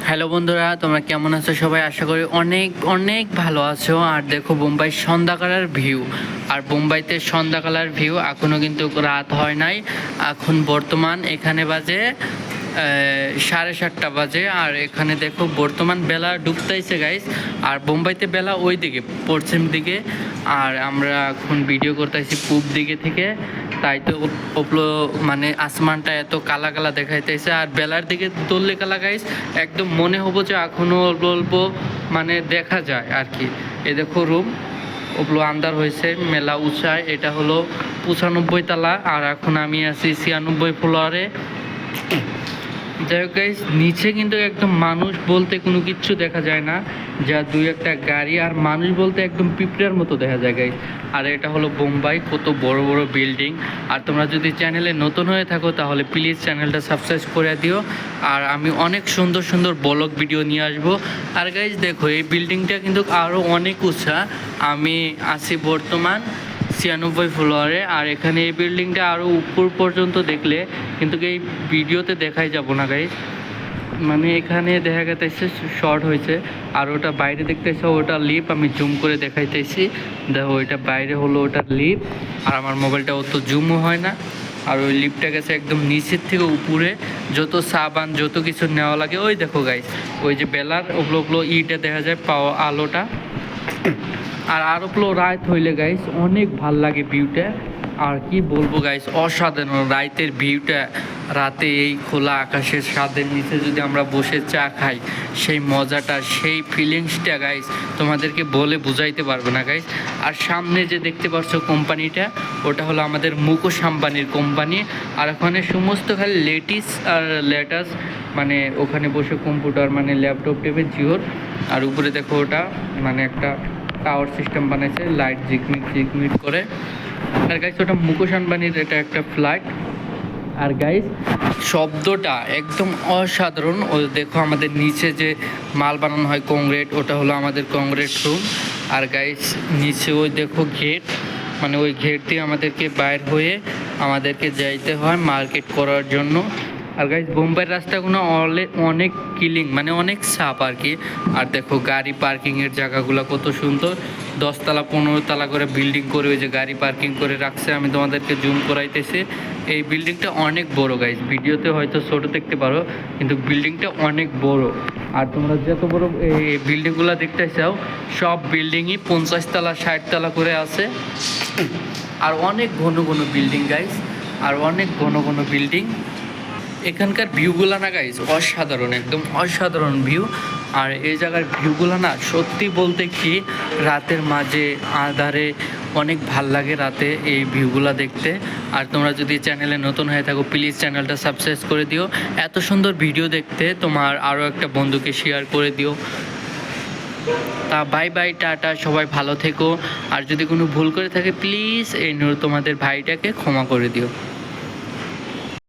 Hello বন্ধুরা, তোমরা কেমন আছো? সবাই আশা করি অনেক অনেক ভালো আছো। আর দেখো বোম্বাই সন্ধ্যাকালের ভিউ, আর বোম্বাইতে সন্ধ্যাকালের ভিউ। এখনও কিন্তু রাত হয় নাই, এখন বর্তমান এখানে বাজে 7:30 বাজে। আর এখানে দেখো বর্তমান বেলা ডুবতেছে গাইস। আর বোম্বাইতে বেলা ওই দিকে পশ্চিম দিকে, আর আমরা এখন ভিডিও করতেছি পূব দিকে থেকে। তাই তো ওপলো মানে আসমানটা এত কালা কালা দেখাইতেছে। আর বেলার দিকে তুললে কালা গাইস, একদম মনে হবো যে এখনও অল্প অল্প মানে দেখা যায় আর কি। এ দেখো রুম ওগুলো আন্দার হয়েছে মেলা উঁচায়। এটা হলো 95 তলা, আর এখন আমি আছি 96 ফ্লোরে। যাই হোক গাইস, নিচে কিন্তু একদম মানুষ বলতে কোনো কিচ্ছু দেখা যায় না, যা দুই একটা গাড়ি। আর মানুষ বলতে একদম পিঁপড়ার মতো দেখা যায় গাইস। আর এটা হলো বোম্বাই, কত বড় বড় বিল্ডিং। আর তোমরা যদি চ্যানেলে নতুন হয়ে থাকো তাহলে প্লিজ চ্যানেলটা সাবস্ক্রাইব করে দিও। আর আমি অনেক সুন্দর সুন্দর ব্লগ ভিডিও নিয়ে আসবো। আর গাইস দেখো, এই বিল্ডিংটা কিন্তু আরও অনেক উঁচা। আমি আছি বর্তমান 96 ফ্লোরে। আর এখানে এই বিল্ডিংটা আরও উপর পর্যন্ত দেখলে কিন্তু এই ভিডিওতে দেখাই যাব না গাইস। মানে এখানে দেখা গেছে শর্ট হয়েছে। আর ওটা বাইরে দেখতেছে, ওটা লিপ আমি জুম করে দেখাইতেছি। দেখো ওইটা বাইরে হলো, ওটা লিপ। আর আমার মোবাইলটা অত জুমও হয় না। আর ওই লিপটা গেছে একদম নিচের থেকে উপরে, যত সাবান যত কিছু নেওয়া লাগে। ওই দেখো গাইস, ওই যে বেলার ওগুলো ওগুলো ইটা দেখা যায়, পাওয়া আলোটা। আর আরও রাত হইলে গাইস অনেক ভাল লাগে ভিউটা। আর কি বলবো গাইস, অসাধারণ রাতের ভিউটা। রাতে এই খোলা আকাশের ছাদের নিচে যদি আমরা বসে চা খাই, সেই মজাটা, সেই ফিলিংসটা গাইস তোমাদেরকে বলে বুঝাইতে পারবো না গাইস। আর সামনে যে দেখতে পাচ্ছ কোম্পানিটা, ওটা হলো আমাদের মুকেশ আম্বানির কোম্পানি। আর ওখানে সমস্ত খালি লেটিস আর লেটাস, মানে ওখানে বসে কম্পিউটার মানে ল্যাপটপ টেপে জিওর। আর উপরে দেখো ওটা মানে একটা টাওয়ার সিস্টেম বানাইছে, লাইট ঝিকমিক ঝিকমিক করে। আর গাইস ওটা মুকেশ আম্বানির এটা একটা ফ্ল্যাট। আর গাইস শব্দটা একদম অসাধারণ। ও দেখো আমাদের নিচে যে মাল বানানো হয় কংক্রিট, ওটা হলো আমাদের কংক্রিট রুম। আর গাইস নিচে ওই দেখো গেট, মানে ওই গেট দিয়ে আমাদেরকে বাইর হয়ে আমাদেরকে যাইতে হয় মার্কেট করার জন্য। আর গাইস বোম্বাইয়ের রাস্তাগুলো অনেক ক্লিন, মানে অনেক সাফ আর কি। আর দেখো গাড়ি পার্কিংয়ের জায়গাগুলো কত সুন্দর, 10 তলা 15 তলা করে বিল্ডিং করে ওই যে গাড়ি পার্কিং করে রাখছে। আমি তোমাদেরকে জুম করাইতেছি। এই বিল্ডিংটা অনেক বড় গাইস, ভিডিওতে হয়তো ছোট দেখতে পারো কিন্তু বিল্ডিংটা অনেক বড়। আর তোমরা যত বড় এই বিল্ডিংগুলো দেখতে চাও, সব বিল্ডিংই 50 তলা 60 তলা করে আছে। আর অনেক ঘন ঘন বিল্ডিং গাইস, আর অনেক ঘন ঘন বিল্ডিং। এখানকার ভিউগুলো না গাইস অসাধারণ, একদম অসাধারণ ভিউ। আর এই জায়গার ভিউগুলো না সত্যি বলতে কি, রাতের মাঝে আঁধারে অনেক ভাল লাগে রাতে এই ভিউগুলো দেখতে। আর তোমরা যদি চ্যানেলে নতুন হয়ে থাকো প্লিজ চ্যানেলটা সাবস্ক্রাইব করে দিও। এত সুন্দর ভিডিও দেখতে তোমার আরও একটা বন্ধুকে শেয়ার করে দিও। তা বাই বাই, টাটা, সবাই ভালো থেকো। আর যদি কোনো ভুল করে থাকে প্লিজ এই তোমাদের ভাইটাকে ক্ষমা করে দিও।